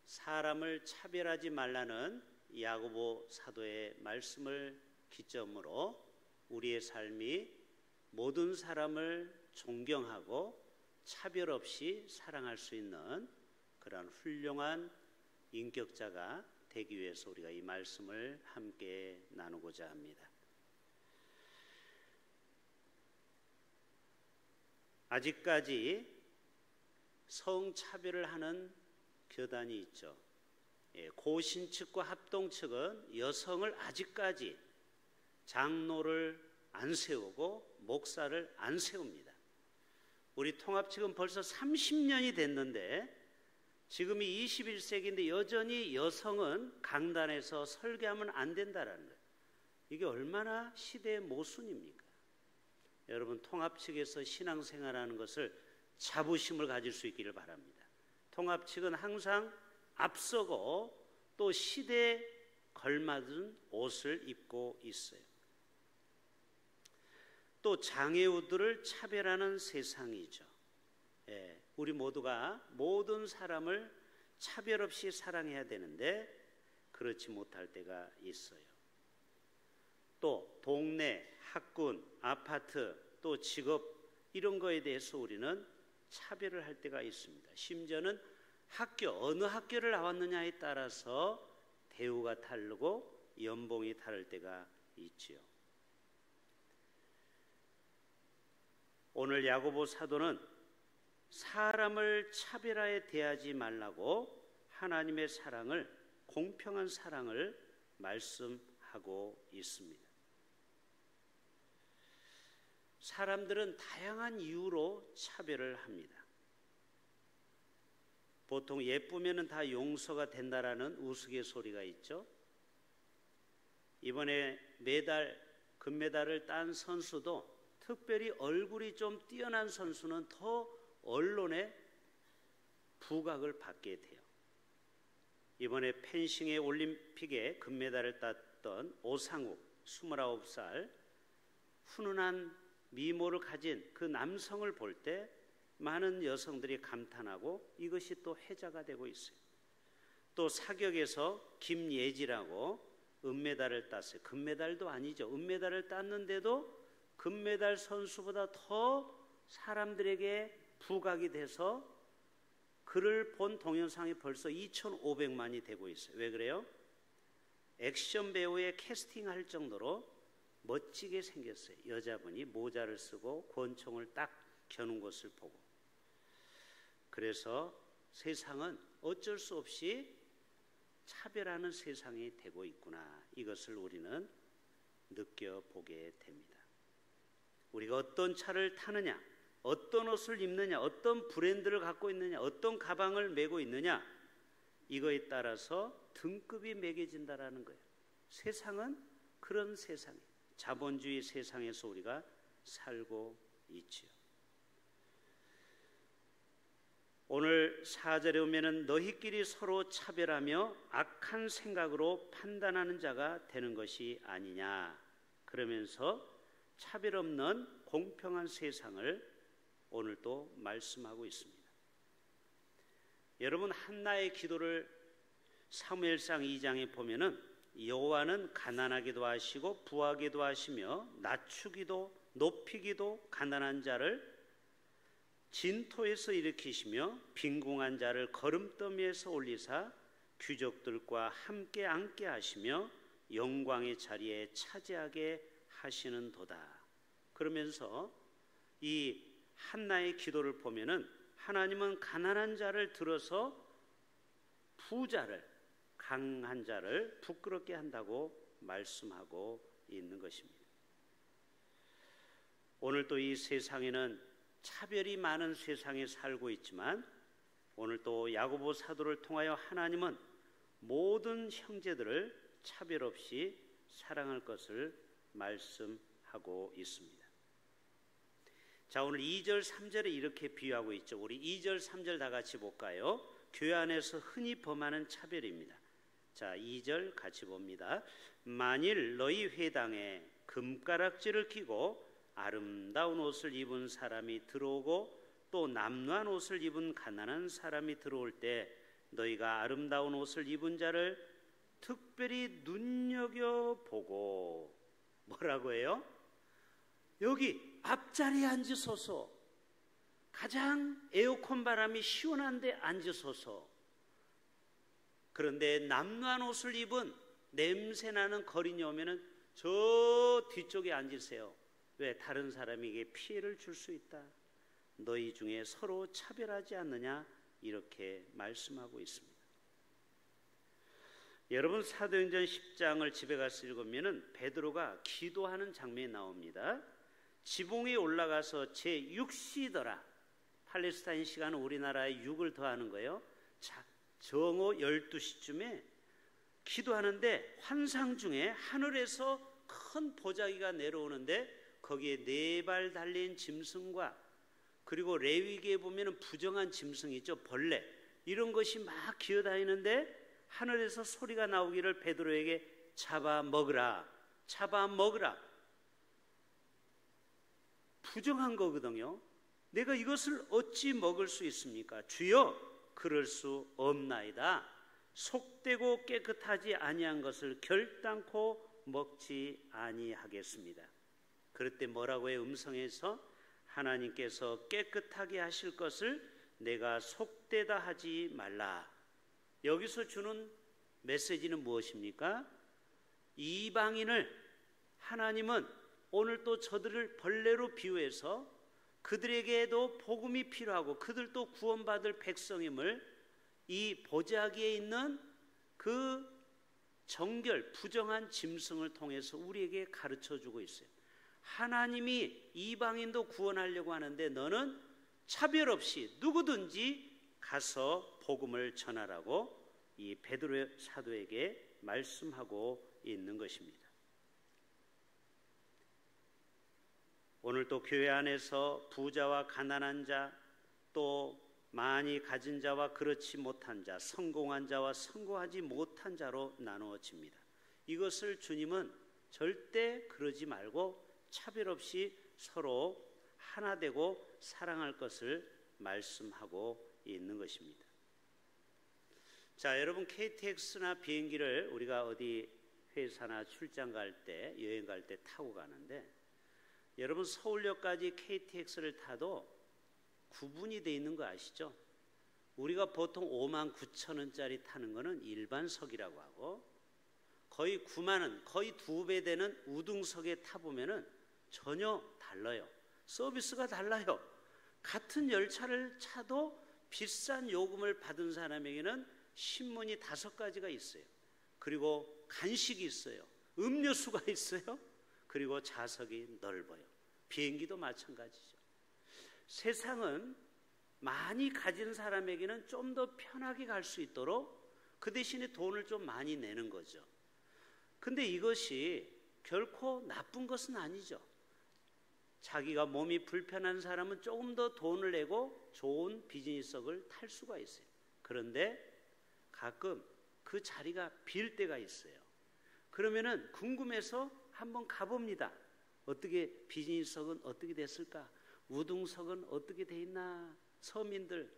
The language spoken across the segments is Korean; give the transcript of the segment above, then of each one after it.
사람을 차별하지 말라는 야고보 사도의 말씀을 기점으로 우리의 삶이 모든 사람을 존경하고 차별 없이 사랑할 수 있는 그런 훌륭한 인격자가 되기 위해서 우리가 이 말씀을 함께 나누고자 합니다. 아직까지 성차별을 하는 교단이 있죠. 고신 측과 합동 측은 여성을 아직까지 장로를 안 세우고 목사를 안 세웁니다. 우리 통합 측은 벌써 30년이 됐는데 지금이 21세기인데 여전히 여성은 강단에서 설교하면 안 된다라는 거예요. 이게 얼마나 시대의 모순입니까? 여러분, 통합 측에서 신앙생활하는 것을 자부심을 가질 수 있기를 바랍니다. 통합 측은 항상 앞서고 또 시대에 걸맞은 옷을 입고 있어요. 또 장애우들을 차별하는 세상이죠. 우리 모두가 모든 사람을 차별 없이 사랑해야 되는데 그렇지 못할 때가 있어요. 또 동네, 학군, 아파트, 또 직업 이런 거에 대해서 우리는 차별을 할 때가 있습니다. 심지어는 학교, 어느 학교를 나왔느냐에 따라서 대우가 다르고 연봉이 다를 때가 있지요. 오늘 야고보 사도는 사람을 차별하에 대하지 말라고 하나님의 사랑을, 공평한 사랑을 말씀하고 있습니다. 사람들은 다양한 이유로 차별을 합니다. 보통 예쁘면 다 용서가 된다라는 우스갯소리가 있죠. 이번에 금메달을 딴 선수도 특별히 얼굴이 좀 뛰어난 선수는 더 언론의 부각을 받게 돼요. 이번에 펜싱의 올림픽에 금메달을 땄던 오상욱 29살 훈훈한 미모를 가진 그 남성을 볼 때 많은 여성들이 감탄하고 이것이 또 회자가 되고 있어요. 또 사격에서 김예지라고 은메달을 땄어요. 금메달도 아니죠. 은메달을 땄는데도 금메달 선수보다 더 사람들에게 부각이 돼서 그를 본 동영상이 벌써 2,500만이 되고 있어요. 왜 그래요? 액션 배우에 캐스팅할 정도로 멋지게 생겼어요. 여자분이 모자를 쓰고 권총을 딱 겨눈 것을 보고. 그래서 세상은 어쩔 수 없이 차별하는 세상이 되고 있구나. 이것을 우리는 느껴보게 됩니다. 우리가 어떤 차를 타느냐, 어떤 옷을 입느냐, 어떤 브랜드를 갖고 있느냐, 어떤 가방을 메고 있느냐, 이거에 따라서 등급이 매겨진다라는 거예요. 세상은 그런 세상이에요. 자본주의 세상에서 우리가 살고 있지요. 오늘 4절에 오면은 너희끼리 서로 차별하며 악한 생각으로 판단하는 자가 되는 것이 아니냐, 그러면서 차별 없는 공평한 세상을 오늘 또 말씀하고 있습니다. 여러분, 한나의 기도를 사무엘상 2장에 보면은 여호와는 가난하기도 하시고 부하기도 하시며 낮추기도 높이기도 가난한 자를 진토에서 일으키시며 빈궁한 자를 거름더미에서 올리사 귀족들과 함께 앉게 하시며 영광의 자리에 차지하게 하시는도다. 그러면서 이 한나의 기도를 보면은 하나님은 가난한 자를 들어서 부자를, 강한 자를 부끄럽게 한다고 말씀하고 있는 것입니다. 오늘 또 이 세상에는 차별이 많은 세상에 살고 있지만 오늘 또 야고보 사도를 통하여 하나님은 모든 형제들을 차별 없이 사랑할 것을 말씀하고 있습니다. 자, 오늘 2절 3절에 이렇게 비유하고 있죠. 우리 2절 3절 다 같이 볼까요? 교회 안에서 흔히 범하는 차별입니다. 자, 2절 같이 봅니다. 만일 너희 회당에 금가락지를 끼고 아름다운 옷을 입은 사람이 들어오고 또 남루한 옷을 입은 가난한 사람이 들어올 때 너희가 아름다운 옷을 입은 자를 특별히 눈여겨보고 뭐라고 해요? 여기 앞자리에 앉으소서. 가장 에어컨 바람이 시원한 데 앉으소서. 그런데 남루한 옷을 입은 냄새나는 거린이 오면은 저 뒤쪽에 앉으세요. 왜? 다른 사람에게 피해를 줄 수 있다. 너희 중에 서로 차별하지 않느냐, 이렇게 말씀하고 있습니다. 여러분, 사도행전 10장을 집에 가서 읽으면 베드로가 기도하는 장면이 나옵니다. 지붕에 올라가서 제6시더라. 팔레스타인 시간은 우리나라에 6을 더하는 거예요. 정오 12시쯤에 기도하는데 환상 중에 하늘에서 큰 보자기가 내려오는데 거기에 4발 달린 짐승과 그리고 레위기에 보면 부정한 짐승이 있죠. 벌레. 이런 것이 막 기어다니는데 하늘에서 소리가 나오기를 베드로에게 잡아먹으라. 잡아먹으라. 부정한 거거든요. 내가 이것을 어찌 먹을 수 있습니까? 주여, 그럴 수 없나이다. 속되고 깨끗하지 아니한 것을 결단코 먹지 아니하겠습니다. 그럴 때 뭐라고 해요? 음성에서 하나님께서 깨끗하게 하실 것을 내가 속되다 하지 말라. 여기서 주는 메시지는 무엇입니까? 이방인을 하나님은 오늘 또 저들을 벌레로 비유해서 그들에게도 복음이 필요하고 그들도 구원받을 백성임을 이 보자기에 있는 그 정결 부정한 짐승을 통해서 우리에게 가르쳐주고 있어요. 하나님이 이방인도 구원하려고 하는데 너는 차별 없이 누구든지 가서 복음을 전하라고 이 베드로 사도에게 말씀하고 있는 것입니다. 오늘 또 교회 안에서 부자와 가난한 자, 또 많이 가진 자와 그렇지 못한 자, 성공한 자와 성공하지 못한 자로 나누어집니다. 이것을 주님은 절대 그러지 말고 차별 없이 서로 하나 되고 사랑할 것을 말씀하고 있는 것입니다. 자, 여러분, KTX나 비행기를 우리가 어디 회사나 출장 갈 때, 여행 갈 때 타고 가는데 여러분, 서울역까지 KTX를 타도 구분이 돼 있는 거 아시죠? 우리가 보통 59,000원짜리 타는 거는 일반석이라고 하고 거의 9만 원, 거의 2배 되는 우등석에 타보면은 전혀 달라요. 서비스가 달라요. 같은 열차를 차도 비싼 요금을 받은 사람에게는 신문이 5가지가 있어요. 그리고 간식이 있어요. 음료수가 있어요. 그리고 좌석이 넓어요. 비행기도 마찬가지죠. 세상은 많이 가진 사람에게는 좀 더 편하게 갈 수 있도록 그 대신에 돈을 좀 많이 내는 거죠. 근데 이것이 결코 나쁜 것은 아니죠. 자기가 몸이 불편한 사람은 조금 더 돈을 내고 좋은 비즈니스석을 탈 수가 있어요. 그런데 가끔 그 자리가 빌 때가 있어요. 그러면은 궁금해서 한번 가봅니다. 어떻게 비즈니스석은 어떻게 됐을까? 우등석은 어떻게 돼 있나? 서민들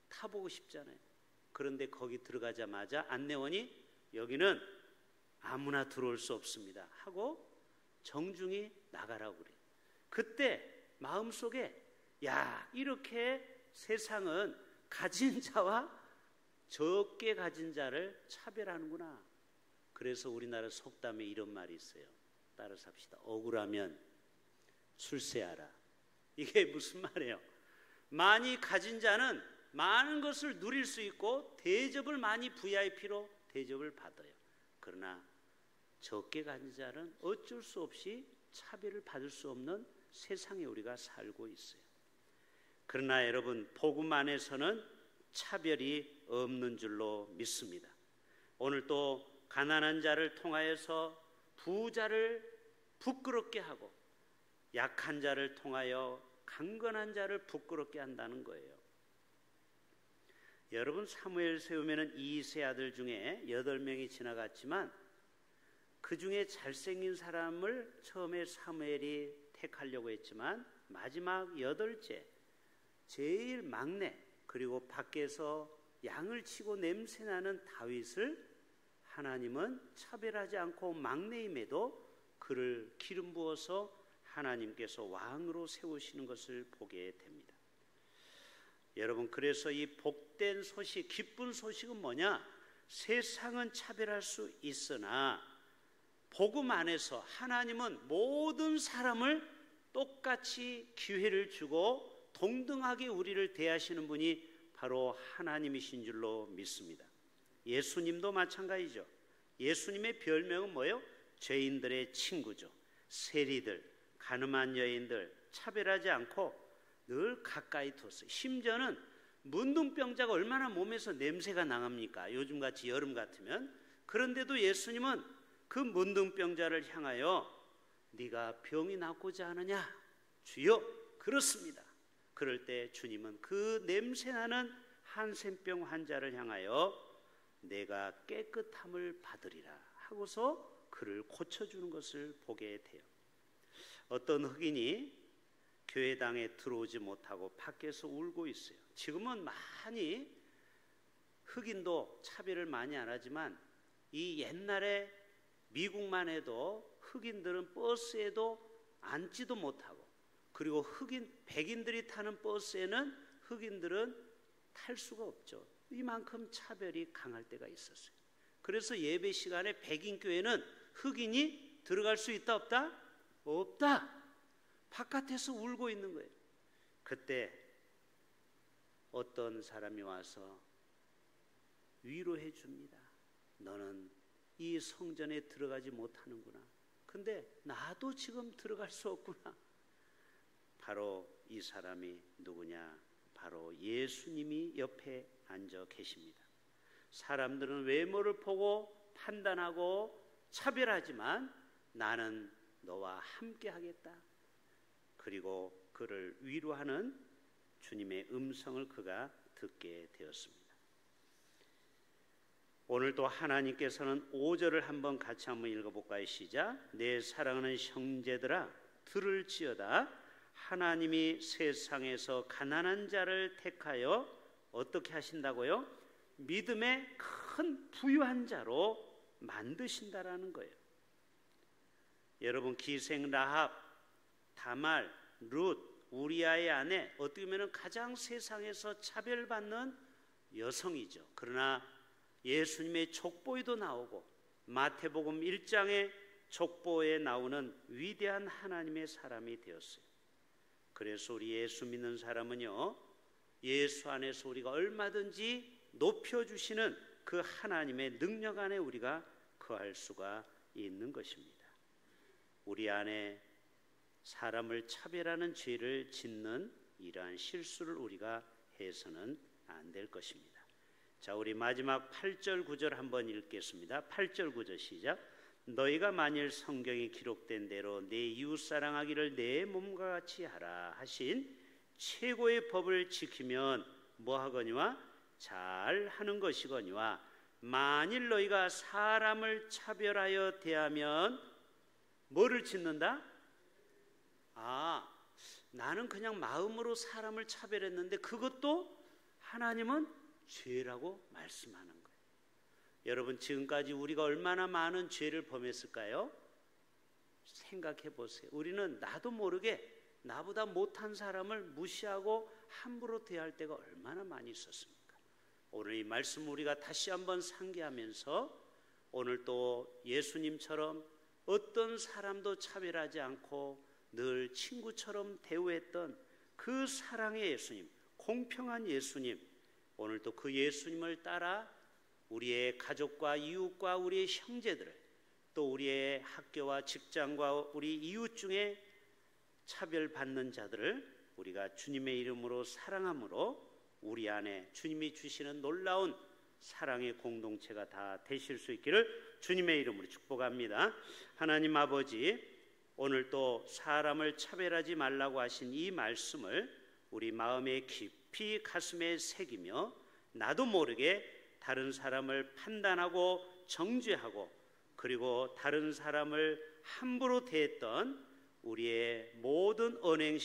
타보고 싶잖아요. 그런데 거기 들어가자마자 안내원이 여기는 아무나 들어올 수 없습니다 하고 정중히 나가라고 그래요. 그때 마음속에 야, 이렇게 세상은 가진 자와 적게 가진 자를 차별하는구나. 그래서 우리나라 속담에 이런 말이 있어요. 따라서 합시다. 억울하면 출세하라. 이게 무슨 말이에요? 많이 가진 자는 많은 것을 누릴 수 있고 대접을 많이 VIP로 대접을 받아요. 그러나 적게 가진 자는 어쩔 수 없이 차별을 받을 수 없는 세상에 우리가 살고 있어요. 그러나 여러분, 복음 안에서는 차별이 없는 줄로 믿습니다. 오늘 또 가난한 자를 통하여서 부자를 부끄럽게 하고 약한 자를 통하여 강건한 자를 부끄럽게 한다는 거예요. 여러분, 사무엘 세우면은 2세 아들 중에 8명이 지나갔지만 그 중에 잘생긴 사람을 처음에 사무엘이 택하려고 했지만 마지막 8째 제일 막내, 그리고 밖에서 양을 치고 냄새나는 다윗을 하나님은 차별하지 않고 막내임에도 그를 기름 부어서 하나님께서 왕으로 세우시는 것을 보게 됩니다. 여러분, 그래서 이 복된 소식, 기쁜 소식은 뭐냐? 세상은 차별할 수 있으나 복음 안에서 하나님은 모든 사람을 똑같이 기회를 주고 동등하게 우리를 대하시는 분이 바로 하나님이신 줄로 믿습니다. 예수님도 마찬가지죠. 예수님의 별명은 뭐예요? 죄인들의 친구죠. 세리들, 가늠한 여인들 차별하지 않고 늘 가까이 뒀어요. 심지어는 문둥병자가 얼마나 몸에서 냄새가 나갑니까? 요즘같이 여름 같으면. 그런데도 예수님은 그 문둥병자를 향하여 네가 병이 낫고자 하느냐? 주여, 그렇습니다. 그럴 때 주님은 그 냄새나는 한센병 환자를 향하여 내가 깨끗함을 받으리라 하고서 그를 고쳐주는 것을 보게 돼요. 어떤 흑인이 교회당에 들어오지 못하고 밖에서 울고 있어요. 지금은 많이 흑인도 차별을 많이 안 하지만 이 옛날에 미국만 해도 흑인들은 버스에도 앉지도 못하고, 그리고 백인들이 타는 버스에는 흑인들은 탈 수가 없죠. 이만큼 차별이 강할 때가 있었어요. 그래서 예배 시간에 백인 교회는 흑인이 들어갈 수 있다 없다? 없다. 바깥에서 울고 있는 거예요. 그때 어떤 사람이 와서 위로해 줍니다. 너는 이 성전에 들어가지 못하는구나. 근데 나도 지금 들어갈 수 없구나. 바로 이 사람이 누구냐? 바로 예수님이 옆에 앉아 계십니다. 사람들은 외모를 보고 판단하고 차별하지만 나는 너와 함께 하겠다. 그리고 그를 위로하는 주님의 음성을 그가 듣게 되었습니다. 오늘도 하나님께서는 5절을 한번 같이 한번 읽어볼까요? 시작. 내 사랑하는 형제들아 들을지어다. 하나님이 세상에서 가난한 자를 택하여 어떻게 하신다고요? 믿음의 큰 부유한 자로 만드신다라는 거예요. 여러분, 기생 라합, 다말, 룻, 우리아의 아내, 어떻게 보면 가장 세상에서 차별받는 여성이죠. 그러나 예수님의 족보에도 나오고 마태복음 1장의 족보에 나오는 위대한 하나님의 사람이 되었어요. 그래서 우리 예수 믿는 사람은요, 예수 안에서 우리가 얼마든지 높여주시는 그 하나님의 능력 안에 우리가 거할 수가 있는 것입니다. 우리 안에 사람을 차별하는 죄를 짓는 이러한 실수를 우리가 해서는 안 될 것입니다. 자, 우리 마지막 8절 9절 한번 읽겠습니다. 8절 9절 시작. 너희가 만일 성경에 기록된 대로 내 이웃 사랑하기를 내 몸과 같이 하라 하신 최고의 법을 지키면 뭐하거니와 잘하는 것이거니와, 만일 너희가 사람을 차별하여 대하면 뭐를 짓는다? 나는 그냥 마음으로 사람을 차별했는데 그것도 하나님은 죄라고 말씀하는 거예요. 여러분, 지금까지 우리가 얼마나 많은 죄를 범했을까요? 생각해 보세요. 우리는 나도 모르게 나보다 못한 사람을 무시하고 함부로 대할 때가 얼마나 많이 있었습니까? 오늘 이 말씀 우리가 다시 한번 상기하면서 오늘 또 예수님처럼 어떤 사람도 차별하지 않고 늘 친구처럼 대우했던 그 사랑의 예수님, 공평한 예수님, 오늘 또 그 예수님을 따라 우리의 가족과 이웃과 우리의 형제들을, 또 우리의 학교와 직장과 우리 이웃 중에 차별받는 자들을 우리가 주님의 이름으로 사랑함으로 우리 안에 주님이 주시는 놀라운 사랑의 공동체가 다 되실 수 있기를 주님의 이름으로 축복합니다. 하나님 아버지, 오늘 또 사람을 차별하지 말라고 하신 이 말씀을 우리 마음에 깊이 가슴에 새기며 나도 모르게 다른 사람을 판단하고 정죄하고 그리고 다른 사람을 함부로 대했던 우리의 모든 언행